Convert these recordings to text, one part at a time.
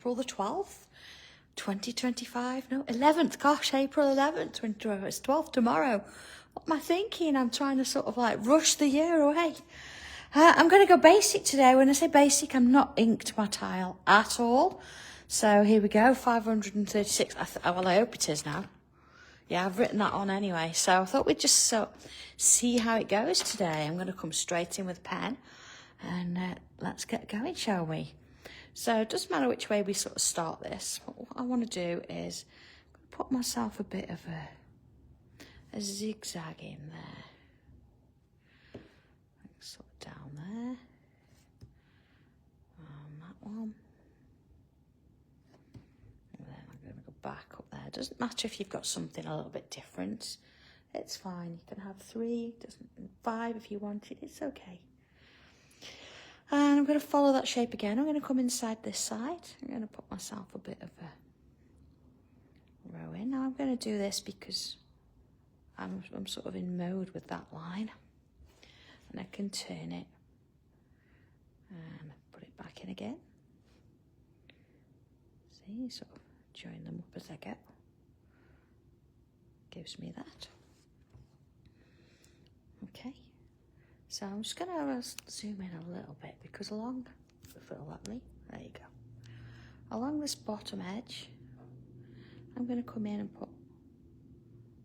April the 12th, 2025. No, 11th. Gosh, April 11th, 2025. It's 12th tomorrow. What am I thinking? I'm trying to sort of like rush the year away. I'm going to go basic today. When I say basic, I'm not inked my tile at all. So here we go, 536. Well, I hope it is now. Yeah, I've written that on anyway. So I thought we'd just see how it goes today. I'm going to come straight in with a pen and let's get going, shall we? So it doesn't matter which way we sort of start this. What I want to do is put myself a bit of a zigzag in there. Sort of down there. That one. And then I'm going to go back up there. It doesn't matter if you've got something a little bit different. It's fine. You can have 3, 5 if you want it. It's okay. And I'm going to follow that shape again. I'm going to come inside this side. I'm going to put myself a bit of a row in. Now I'm going to do this because I'm sort of in mode with that line. And I can turn it and put it back in again. See, sort of join them up as I go. Gives me that. Okay. So I'm just going to zoom in a little bit because along, if it'll let me, there you go. Along this bottom edge, I'm going to come in and put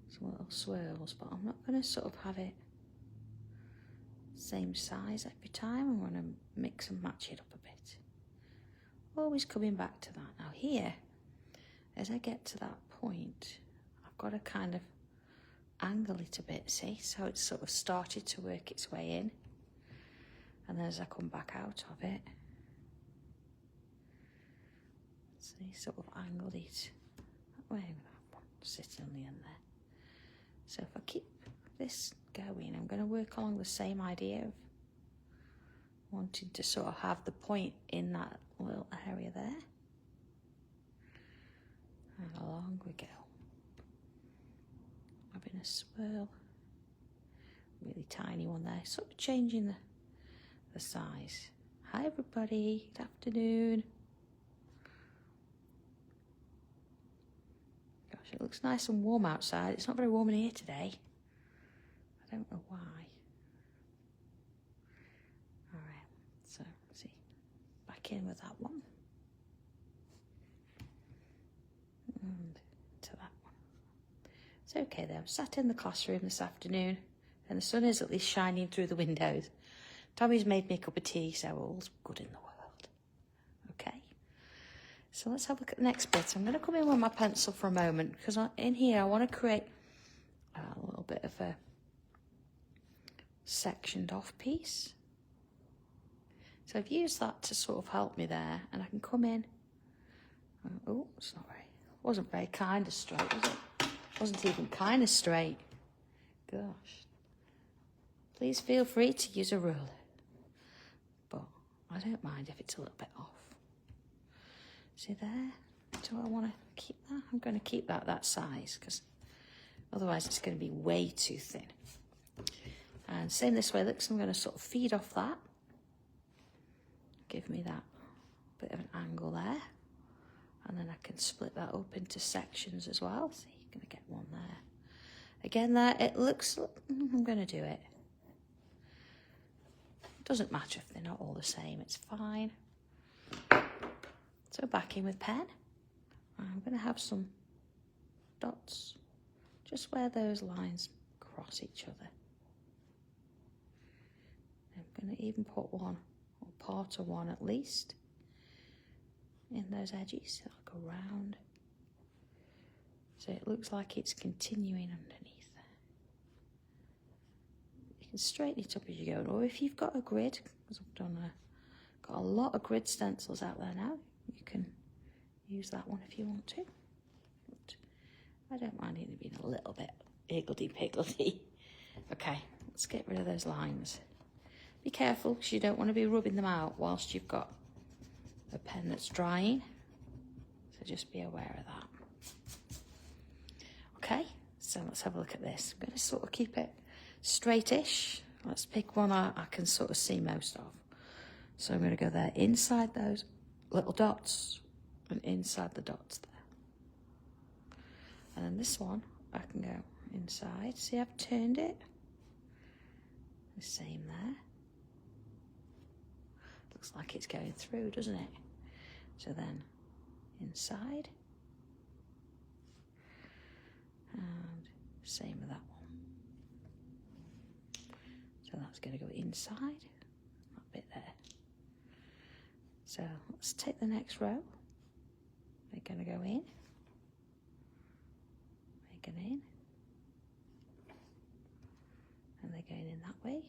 some little swirls, but I'm not going to sort of have it same size every time. I want to mix and match it up a bit. Always coming back to that. Now here, as I get to that point, I've got to kind of angle it a bit, see? So it's sort of started to work its way in. And then as I come back out of it, see, sort of angled it that way, that one sitting on the end there. So if I keep this going, I'm going to work along the same idea of wanting to sort of have the point in that little area there. And along we go. Having a swirl, really tiny one there, sort of changing the size. Hi everybody, good afternoon. Gosh, it looks nice and warm outside. It's not very warm in here today. I don't know why. All right, so see, back in with that one. And to that one. It's okay though, I'm sat in the classroom this afternoon and the sun is at least shining through the windows. Tommy's made me a cup of tea, so all's good in the world. Okay, so let's have a look at the next bit. I'm going to come in with my pencil for a moment because in here I want to create a little bit of a sectioned off piece. So I've used that to sort of help me there, and I can come in. Oh, sorry, wasn't very kind of straight, was it? Wasn't even kind of straight. Gosh. Please feel free to use a ruler, but I don't mind if it's a little bit off. See there? Do I want to keep that? I'm going to keep that size because otherwise it's going to be way too thin. And same this way, look, so I'm going to sort of feed off that. Give me that bit of an angle there. And then I can split that up into sections as well. So you're going to get one there. Again there, it looks, I'm going to do it. Doesn't matter if they're not all the same, it's fine. So back in with pen. I'm going to have some dots just where those lines cross each other. I'm going to even put one, or part of one at least, in those edges, like around. So it looks like it's continuing underneath there. You can straighten it up as you go, or if you've got a grid, because I've got a lot of grid stencils out there now, you can use that one if you want to. But I don't mind it being a little bit higgledy-piggledy. Okay, let's get rid of those lines. Be careful because you don't want to be rubbing them out whilst you've got a pen that's drying. So just be aware of that. Okay, so let's have a look at this. I'm going to sort of keep it straightish. Let's pick one I can sort of see most of. So I'm going to go there inside those little dots and inside the dots there. And then this one, I can go inside. See, I've turned it. The same there. Looks like it's going through, doesn't it? So then inside. And same with that one. So that's going to go inside, that bit there. So let's take the next row. They're going to go in. They're going in. And they're going in that way.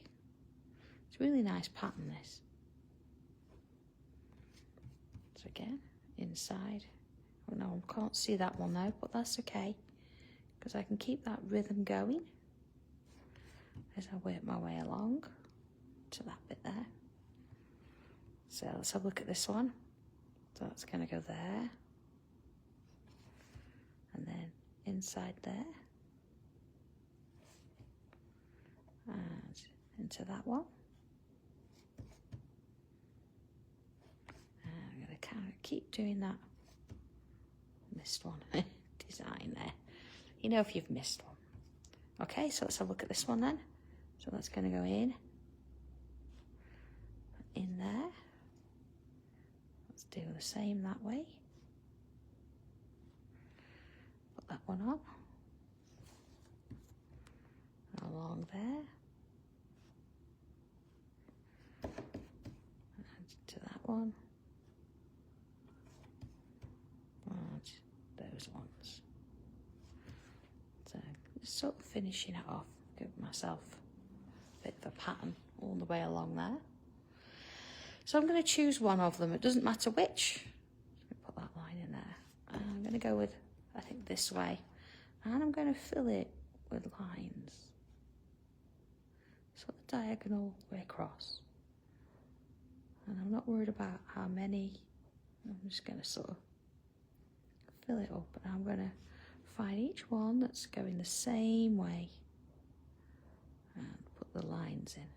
It's a really nice pattern, this. So again, inside. Oh no, I can't see that one though, but that's okay, because I can keep that rhythm going as I work my way along to that bit there. So let's have a look at this one. So that's going to go there, and then inside there, and into that one. And I'm going to kind of keep doing that missed one design there. You know if you've missed one. Okay, so let's have a look at this one then. So that's going to go in there. Let's do the same that way. Put that one on. Along there. And to that one. And those ones. So just sort of finishing it off. Give myself a bit of a pattern all the way along there. So I'm going to choose one of them. It doesn't matter which. Put that line in there. And I'm going to go with, I think, this way. And I'm going to fill it with lines. Sort of diagonal way across. And I'm not worried about how many. I'm just going to sort of fill it up. And I'm going to find each one that's going the same way. And put the lines in.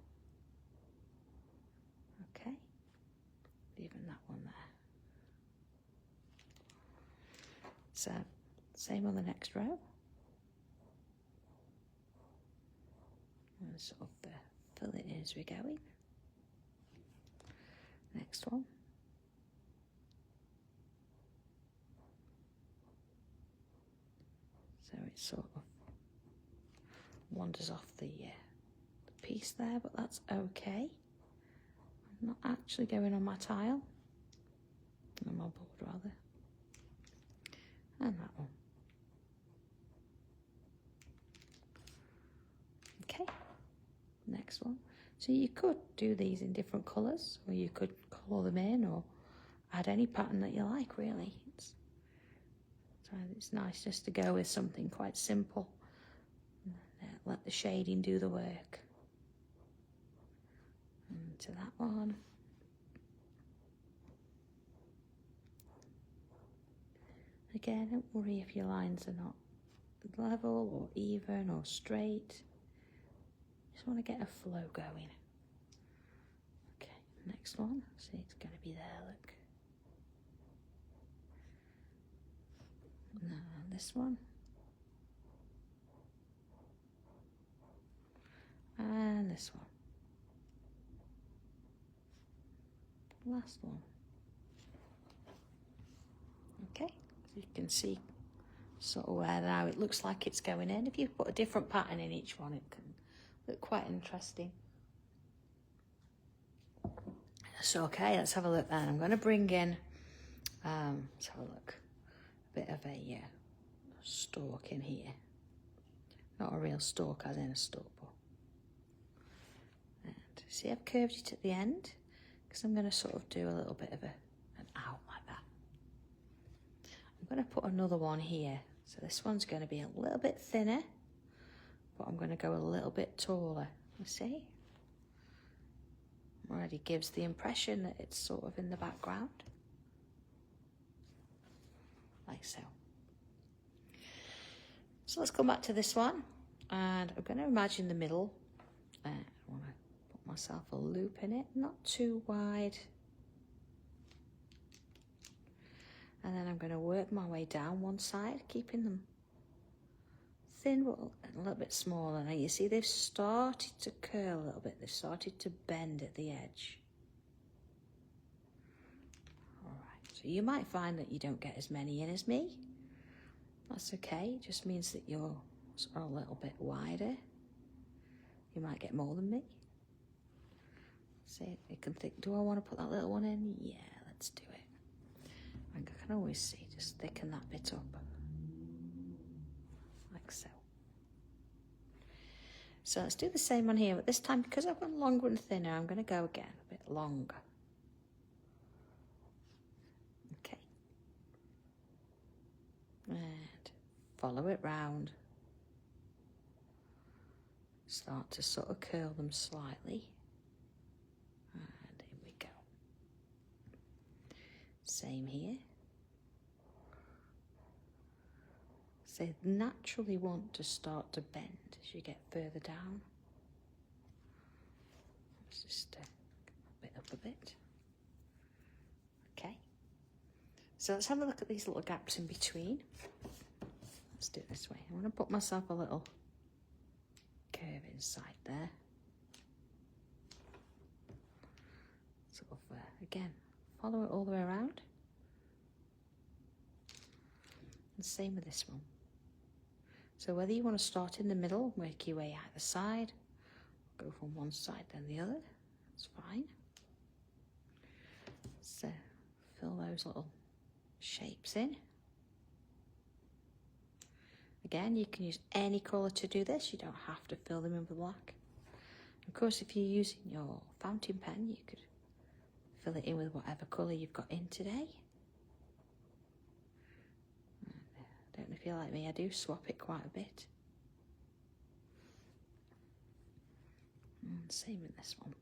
Okay. Even that one there. So, same on the next row. And sort of fill it in as we're going. Next one. So it sort of wanders off the piece there, but that's okay. I'm not actually going on my tile. On my board, rather. And that one. Okay. Next one. So you could do these in different colours, or you could colour them in, or add any pattern that you like, really. It's nice just to go with something quite simple. Let the shading do the work. And to that one. Again, don't worry if your lines are not level or even or straight. Just want to get a flow going. Okay, next one. See, it's going to be there, look. Now this one. And this one. Last one. Okay, so you can see sort of where now it looks like it's going in. If you put a different pattern in each one, it can look quite interesting. So okay, let's have a look then. I'm going to bring in, let's have a look, a bit of a stalk in here. Not a real stalk as in a stalk, but. And see, I've curved it at the end because I'm going to sort of do a little bit of an out like that. I'm going to put another one here. So this one's going to be a little bit thinner, but I'm going to go a little bit taller. You see? Already gives the impression that it's sort of in the background. Like so. So let's come back to this one. And I'm going to imagine the middle. I want to put myself a loop in it, not too wide. And then I'm going to work my way down one side, keeping them thin but a little bit smaller. Now you see they've started to curl a little bit. They've started to bend at the edge. All right, so you might find that you don't get as many in as me. That's okay, it just means that yours are a little bit wider. You might get more than me. See, you can think, do I want to put that little one in? Yeah, let's do it. I can always see, just thicken that bit up. Like so. So let's do the same one here, but this time, because I've gone longer and thinner, I'm going to go again a bit longer. Okay. And follow it round. Start to sort of curl them slightly. And here we go. Same here. So they naturally want to start to bend as you get further down. Let's just a bit up a bit. Okay. So let's have a look at these little gaps in between. Let's do it this way. I'm going to put myself a little curve inside there. Sort of, again, follow it all the way around. And same with this one. So whether you want to start in the middle, work your way either side, go from one side then the other, that's fine. So fill those little shapes in. Again, you can use any colour to do this. You don't have to fill them in with black. Of course, if you're using your fountain pen, you could fill it in with whatever colour you've got in today. Don't know if you're like me, I do swap it quite a bit. And same with this one.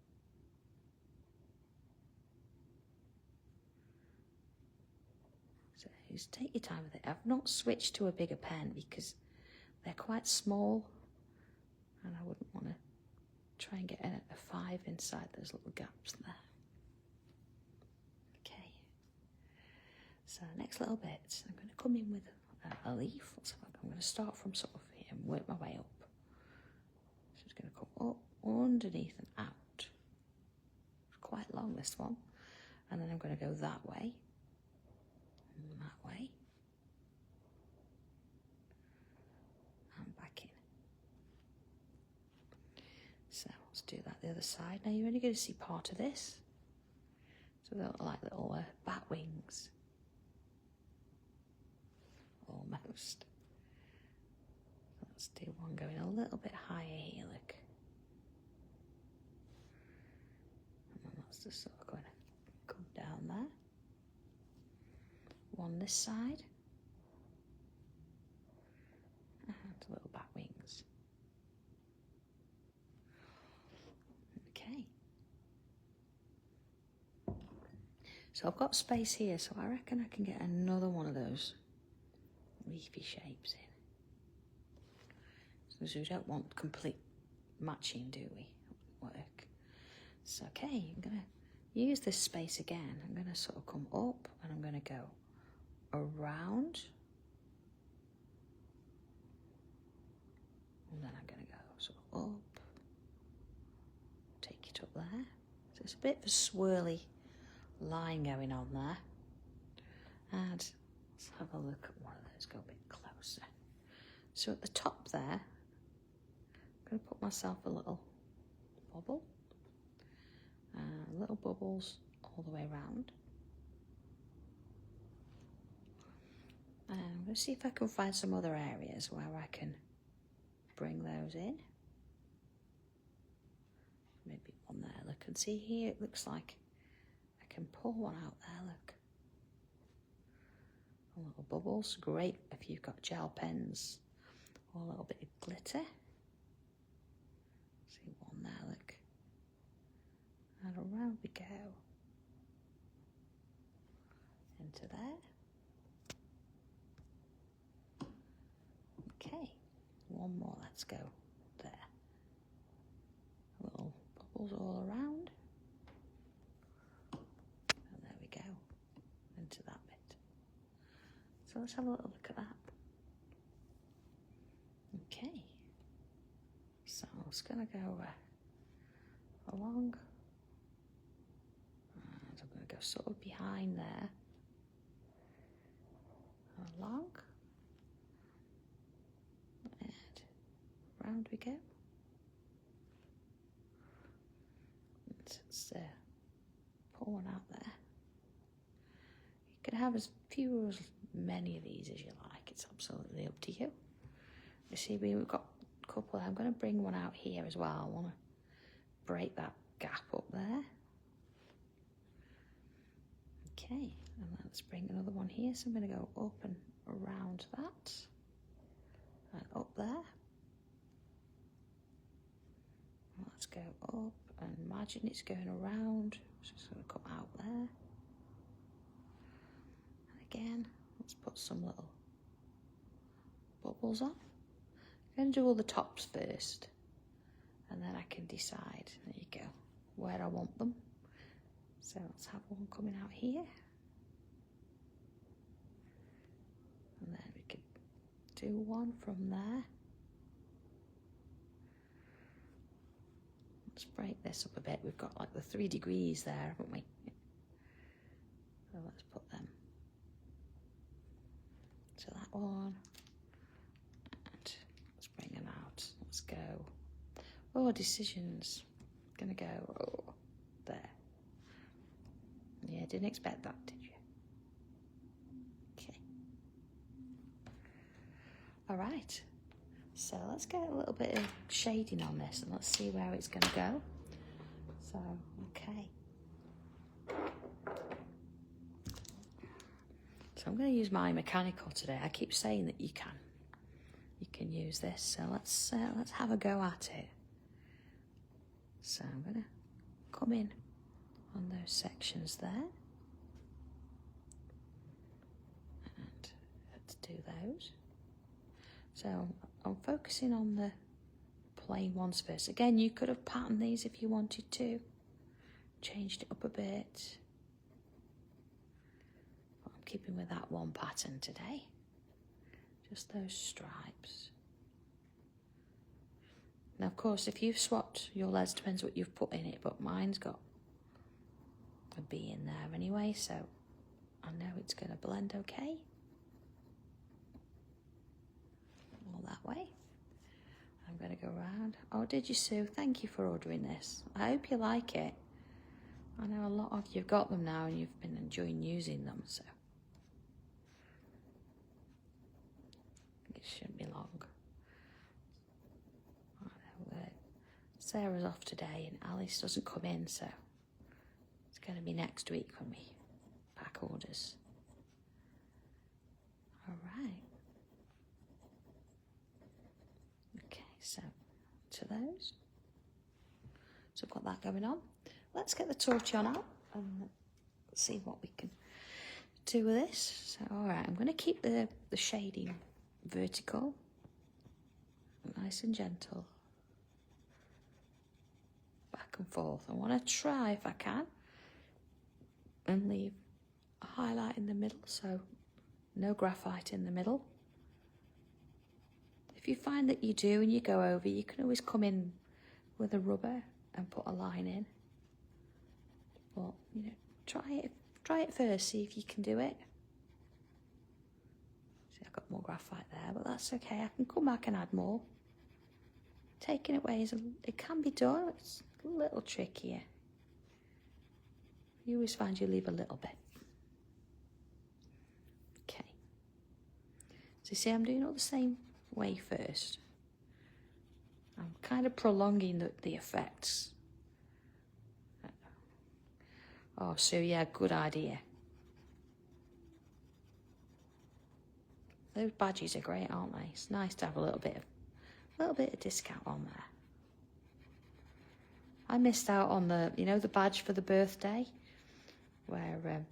So just take your time with it. I've not switched to a bigger pen because they're quite small and I wouldn't want to try and get a 5 inside those little gaps there. Okay. So next little bit, I'm going to come in with a leaf. I'm going to start from sort of here and work my way up. So it's going to come up, underneath and out. It's quite long, this one. And then I'm going to go that way, and that way, and back in. So let's do that the other side. Now you're only going to see part of this. So they're like little bat wings. Almost. Let's do one going a little bit higher here, look. And then that's just sort of going to come down there. One this side. And little bat wings. Okay. So I've got space here, so I reckon I can get another one of those leafy shapes in. Because we don't want complete matching, do we? Work. So okay, I'm going to use this space again. I'm going to sort of come up and I'm going to go around. And then I'm going to go sort of up. Take it up there. So it's a bit of a swirly line going on there. And let's have a look at one of those, go a bit closer. So at the top there, I'm going to put myself a little bubble, little bubbles all the way around. And I'm going to see if I can find some other areas where I can bring those in. Maybe one there, look, and see here it looks like I can pull one out there, look. Little bubbles, great if you've got gel pens or a little bit of glitter. See one there, look. And around we go. Into there. Okay, one more, let's go there. Little bubbles all around. And there we go, into that bit. So let's have a little look at that. Okay. So I'm just going to go along. And I'm going to go sort of behind there. Along. And round we go. Let's pull one out there. You can have as few or as many of these as you like. It's absolutely up to you. You see, we've got a couple. I'm going to bring one out here as well. I want to break that gap up there. Okay, and let's bring another one here. So I'm going to go up and around that. And up there. Let's go up and imagine it's going around. So it's going to come out there. And again, let's put some little bubbles on. I'm going to do all the tops first. And then I can decide, there you go, where I want them. So let's have one coming out here. And then we could do one from there. Let's break this up a bit. We've got like the 3 degrees there, haven't we? So let's put them. So that one. And let's bring them out. Let's go. Oh, decisions. Gonna go, oh, there. Yeah, didn't expect that, did you? Okay. All right. So let's get a little bit of shading on this and let's see where it's gonna go. So, okay. So I'm gonna use my mechanical today. I keep saying that you can use this. So let's have a go at it. So I'm gonna come in on those sections there. And let's do those. So I'm focusing on the plain ones first. Again, you could have patterned these if you wanted to. Changed it up a bit. But I'm keeping with that one pattern today. Just those stripes. Now, of course, if you've swapped your leads, depends what you've put in it, but mine's got a B in there anyway, so I know it's going to blend okay. All that way. I'm going to go around. Oh, did you, Sue? Thank you for ordering this. I hope you like it. I know a lot of you've got them now and you've been enjoying using them, so it shouldn't be long. Sarah's off today and Alice doesn't come in, so it's going to be next week when we pack orders. All right. Okay, so to those. So I've got that going on. Let's get the Tortillon out and see what we can do with this. So, all right, I'm going to keep the shading vertical, nice and gentle. Back and forth. I want to try, if I can, and leave a highlight in the middle, so no graphite in the middle. If you find that you do and you go over, you can always come in with a rubber and put a line in. But, you know, try it first, see if you can do it. See, I've got more graphite there, but that's okay. I can come back and add more. Taking it away, it can be done. It's a little trickier. You always find you leave a little bit. Okay. So you see, I'm doing it the same way first. I'm kind of prolonging the effects. Oh, so yeah, good idea. Those badges are great, aren't they? It's nice to have a little bit of discount on there. I missed out on the badge for the birthday, where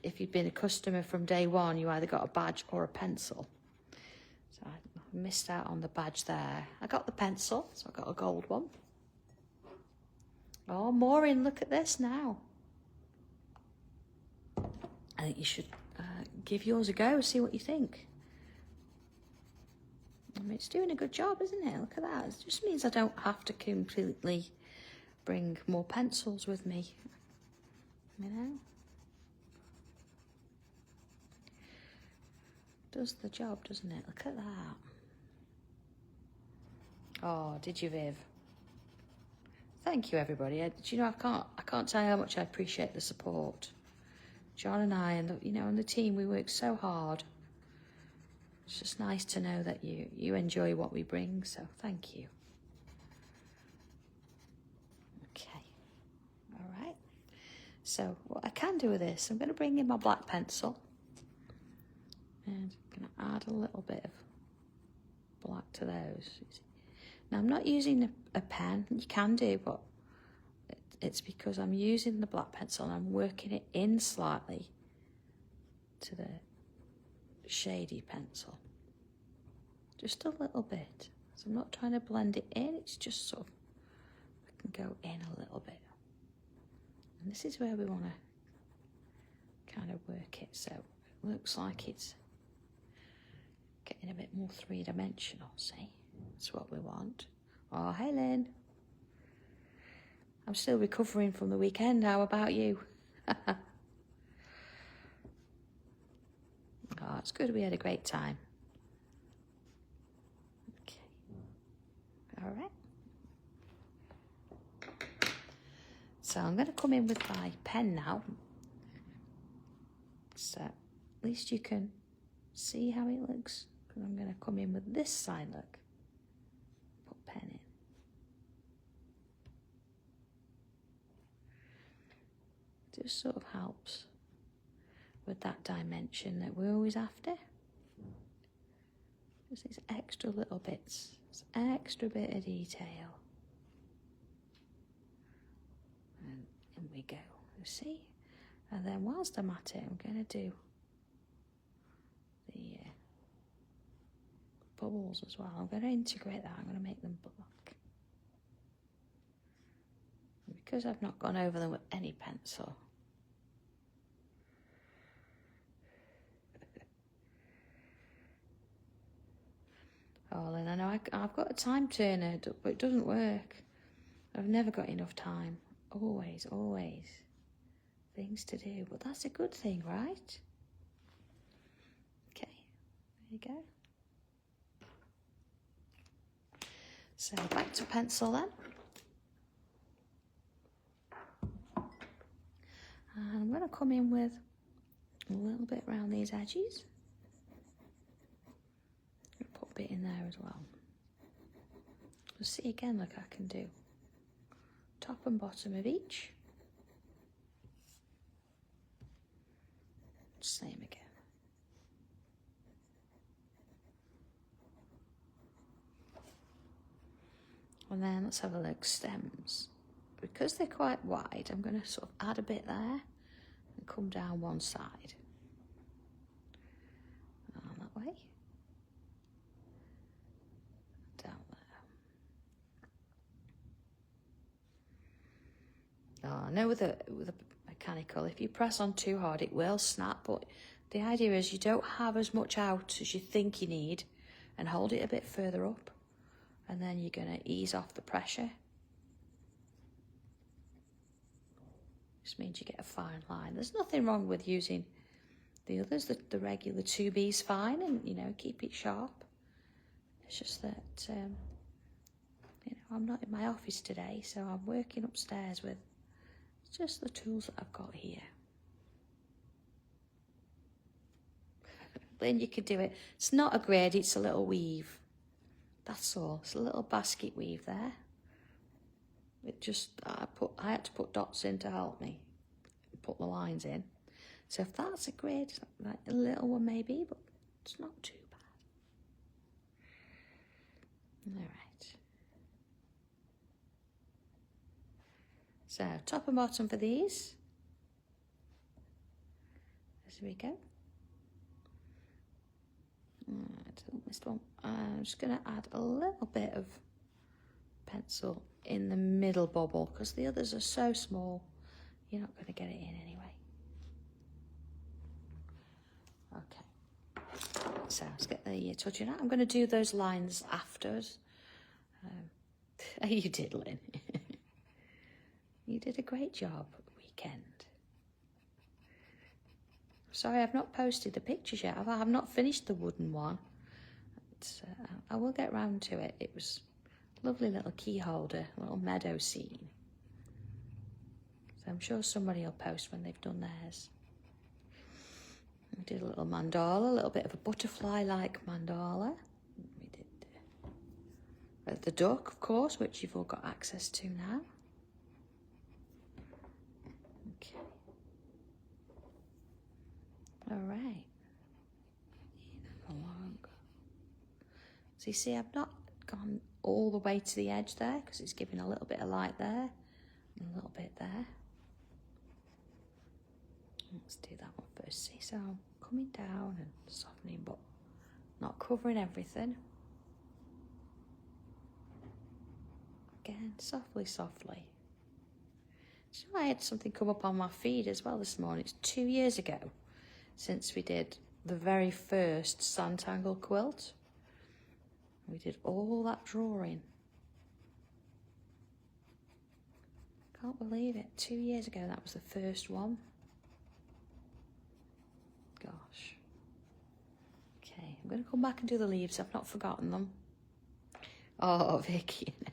if you'd been a customer from day one, you either got a badge or a pencil. So I missed out on the badge there. I got the pencil, so I got a gold one. Oh, Maureen, look at this now. I think you should give yours a go, see what you think. I mean, it's doing a good job, isn't it? Look at that. It just means I don't have to completely bring more pencils with me, you know. Does the job, doesn't it? Look at that. Oh, did you, Viv? Thank you, everybody. Do you know, I can't tell you how much I appreciate the support. John and I, and and the team, we work so hard. It's just nice to know that you enjoy what we bring. So thank you. Okay. All right. So what I can do with this, I'm going to bring in my black pencil, and I'm going to add a little bit of black to those. Now I'm not using a pen. You can do, but it's because I'm using the black pencil and I'm working it in slightly to the shady pencil. Just a little bit. So I'm not trying to blend it in, it's just sort of, I can go in a little bit. And this is where we want to kind of work it, so it looks like it's getting a bit more three-dimensional, see? That's what we want. Oh, hey Lynn. I'm still recovering from the weekend, how about you? Oh, it's good we had a great time. Okay. All right. So I'm going to come in with my pen now. So at least you can see how it looks. I'm going to come in with this side, look. Put pen in. It just sort of helps with that dimension that we're always after. Just these extra little bits, this extra bit of detail. And in we go, you see? And then whilst I'm at it, I'm going to do the bubbles as well. I'm going to integrate that, I'm going to make them black. And because I've not gone over them with any pencil, oh, and I know I've got a time turner, but it doesn't work. I've never got enough time. Always, always. Things to do, but that's a good thing, right? Okay, there you go. So back to pencil then. And I'm going to come in with a little bit around these edges. Put a bit in there as well. You'll see again, look, I can do top and bottom of each. Same again. And then let's have a look, stems. Because they're quite wide, I'm going to sort of add a bit there and come down one side. And that way. Down there. Oh, I know with a mechanical, if you press on too hard, it will snap, but the idea is you don't have as much out as you think you need, and hold it a bit further up, and then you're going to ease off the pressure. Just means you get a fine line. There's nothing wrong with using the others. The regular 2B's fine, and keep it sharp. It's just that I'm not in my office today, so I'm working upstairs with just the tools that I've got here. Then you could do it. It's not a grid, it's a little weave. That's all. It's a little basket weave there. It just, I had to put dots in to help me put the lines in. So if that's a grid, like a little one maybe, but it's not too bad. All right. So top and bottom for these. There we go. Missed one. I'm just going to add a little bit of pencil in the middle bubble because the others are so small, you're not going to get it in anyway. Okay. So let's get the touching out. I'm going to do those lines after. Are you diddling? You did a great job at the weekend. Sorry, I've not posted the pictures yet. I've not finished the wooden one. I will get round to it. It was a lovely little key holder, a little meadow scene. So I'm sure somebody will post when they've done theirs. We did a little mandala, a little bit of a butterfly-like mandala. We did the duck, of course, which you've all got access to now. Okay. All right. Along. So you see, I've not gone all the way to the edge there because it's giving a little bit of light there and a little bit there. Let's do that one first. See, so I'm coming down and softening, but not covering everything. Again, softly, softly. So I had something come up on my feed as well this morning. It's 2 years ago since we did the very first Sanntangle quilt. We did all that drawing. Can't believe it. 2 years ago, that was the first one. Gosh. Okay, I'm going to come back and do the leaves. I've not forgotten them. Oh, Vicky, you know.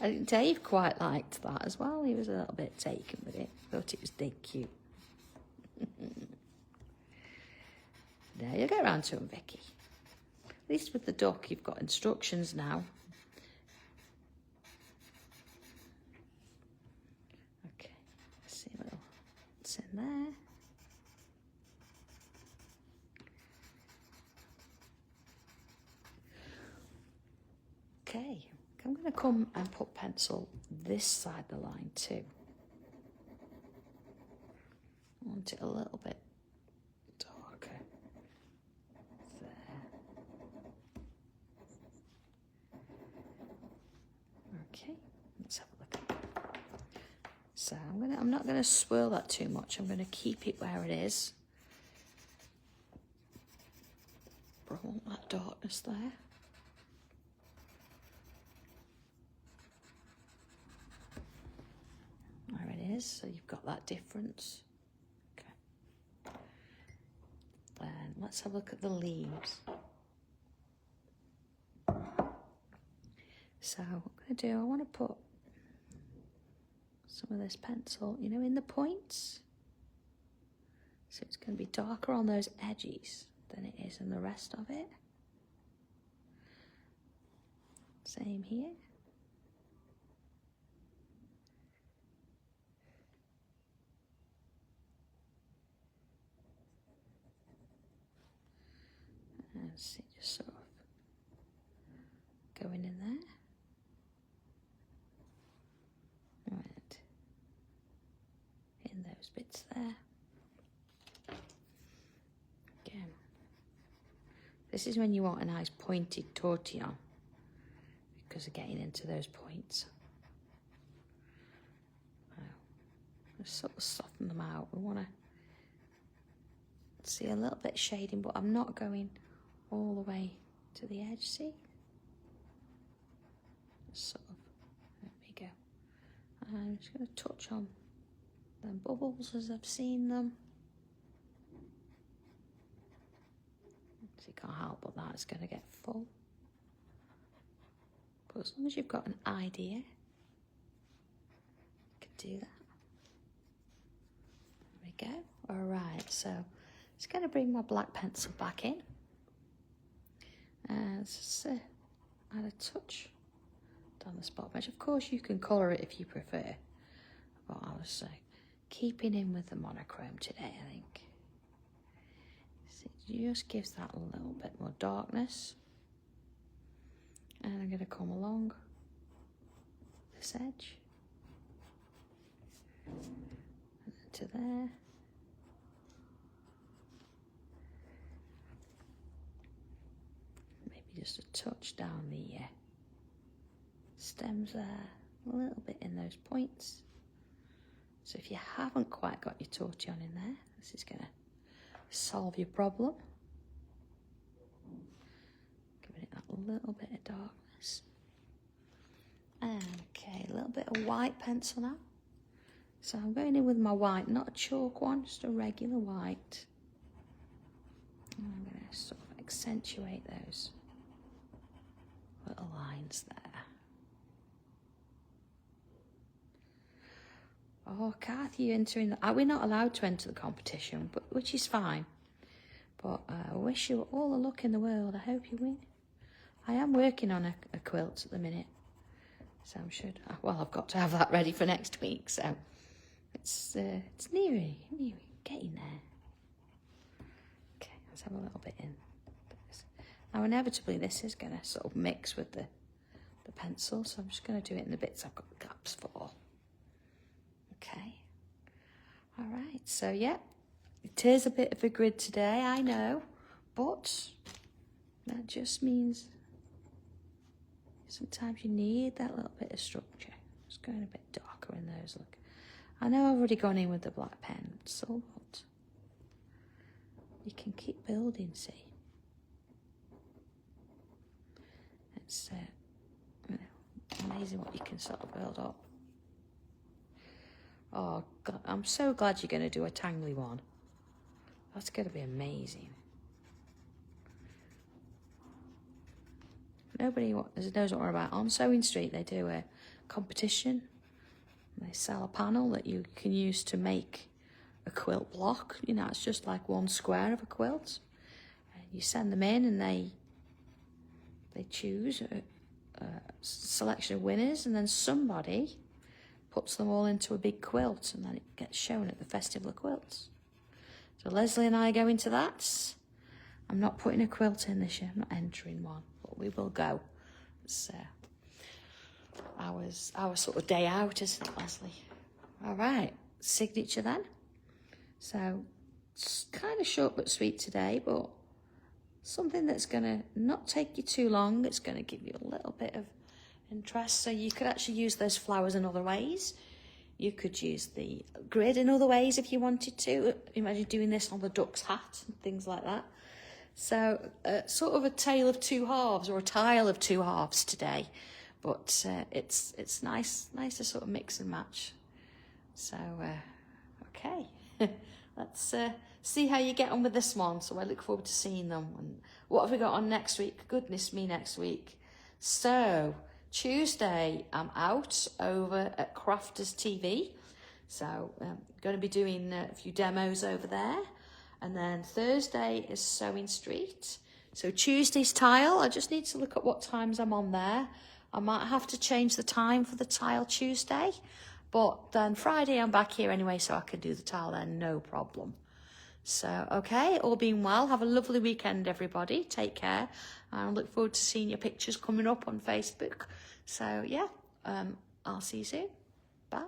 I think Dave quite liked that as well. He was a little bit taken with it. Thought it was dead cute. There, you'll get around to them, Vicky. At least with the duck, you've got instructions now. Okay, let's see what's in there. Okay, I'm going to come and put pencil this side of the line too. I want it a little bit darker. There. Okay, let's have a look at that. So I'm not going to swirl that too much. I'm going to keep it where it is. But I want that darkness there. There it is, so you've got that difference. Okay. Then let's have a look at the leaves. So what I'm going to do, I want to put some of this pencil, you know, in the points. So it's going to be darker on those edges than it is in the rest of it. Same here. And see, just sort of going in there. Right. In those bits there. Again. This is when you want a nice pointed tortillon, because of getting into those points. Now, just sort of soften them out. We want to see a little bit shading, but I'm not going all the way to the edge, see? Just sort of, there we go. I'm just going to touch on them bubbles as I've seen them. So you can't help but that, it's going to get full. But as long as you've got an idea, you can do that. There we go. All right, so it's going to bring my black pencil back in. And just add a touch down the spot edge. Of course, you can colour it if you prefer. But I was keeping in with the monochrome today, I think. So it just gives that a little bit more darkness. And I'm going to come along this edge. And to there. Just a touch down the stems there, a little bit in those points. So if you haven't quite got your tortillon in there, this is going to solve your problem. Giving it that little bit of darkness. Okay, a little bit of white pencil now. So I'm going in with my white, not a chalk one, just a regular white. And I'm going to sort of accentuate those little lines there. Oh, Kathy, you're entering the... we're not allowed to enter the competition, but which is fine. But I wish you all the luck in the world. I hope you win. I am working on a quilt at the minute. So I'm sure... well, I've got to have that ready for next week, so... It's nearing, getting there. Okay, let's have a little bit in. Now, inevitably, this is going to sort of mix with the pencil, so I'm just going to do it in the bits I've got the gaps for. Okay. All right, so yeah, it is a bit of a grid today, I know, but that just means sometimes you need that little bit of structure. Just going a bit darker in those, look. I know I've already gone in with the black pen, but so what? You can keep building, see? It's amazing what you can sort of build up. Oh, God, I'm so glad you're going to do a tangly one. That's going to be amazing. Nobody knows what we're about. On Sewing Street, they do a competition. They sell a panel that you can use to make a quilt block. You know, it's just like one square of a quilt. And you send them in and they choose a selection of winners, and then somebody puts them all into a big quilt, and then it gets shown at the Festival of Quilts. So Leslie and I are going to that. I'm not putting a quilt in this year. I'm not entering one, but we will go. It's our sort of day out, isn't it, Leslie? All right, signature then. So it's kind of short but sweet today, but something that's going to not take you too long. It's going to give you a little bit of interest. So you could actually use those flowers in other ways. You could use the grid in other ways if you wanted to. Imagine doing this on the duck's hat and things like that. So sort of a tale of two halves, or a tile of two halves today. But it's nice to sort of mix and match. So, okay. Let's see how you get on with this one. So I look forward to seeing them. And what have we got on next week? Goodness me, next week. So, Tuesday, I'm out over at Crafters TV. So, I'm going to be doing a few demos over there. And then Thursday is Sewing Street. So, Tuesday's tile, I just need to look at what times I'm on there. I might have to change the time for the tile Tuesday. But then Friday, I'm back here anyway, so I can do the tile then, no problem. So, okay, all being well, have a lovely weekend, everybody. Take care. And I look forward to seeing your pictures coming up on Facebook. So, yeah, I'll see you soon. Bye.